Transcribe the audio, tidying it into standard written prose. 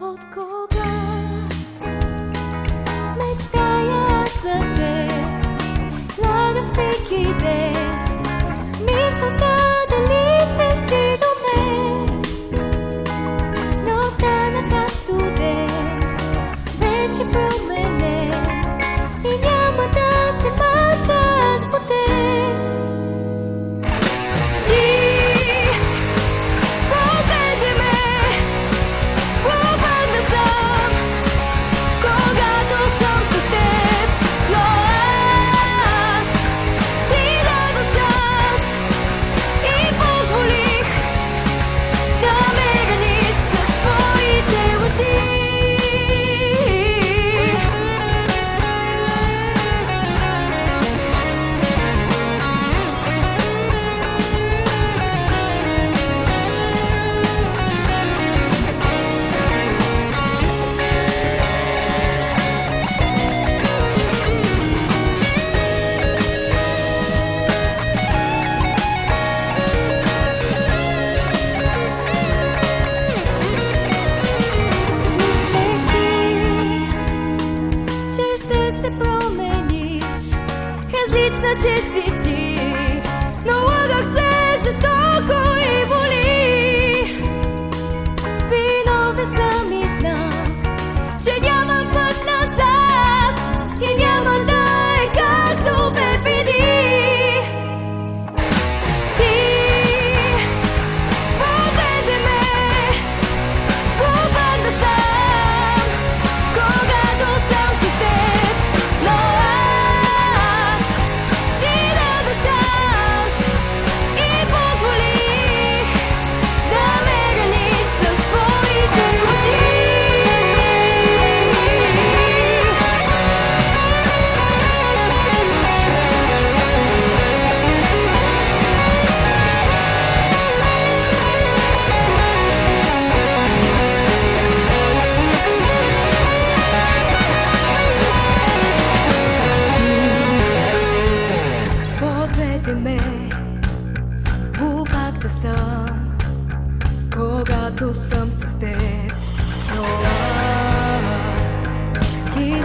От кога мечтая за теб, влагам всеки ден смисълта дали ще си до мен, но останах аз студен, вече променен и няма да се мъча аз по теб. Различна, че си ти, но лъгах се жестоко и боли. Виновен съм и знам, че няма път назад и няма да е както бе преди. Ти поведе ме, обърна сам, когато съм с теб, но пак да съм, когато съм с теб, но аз ти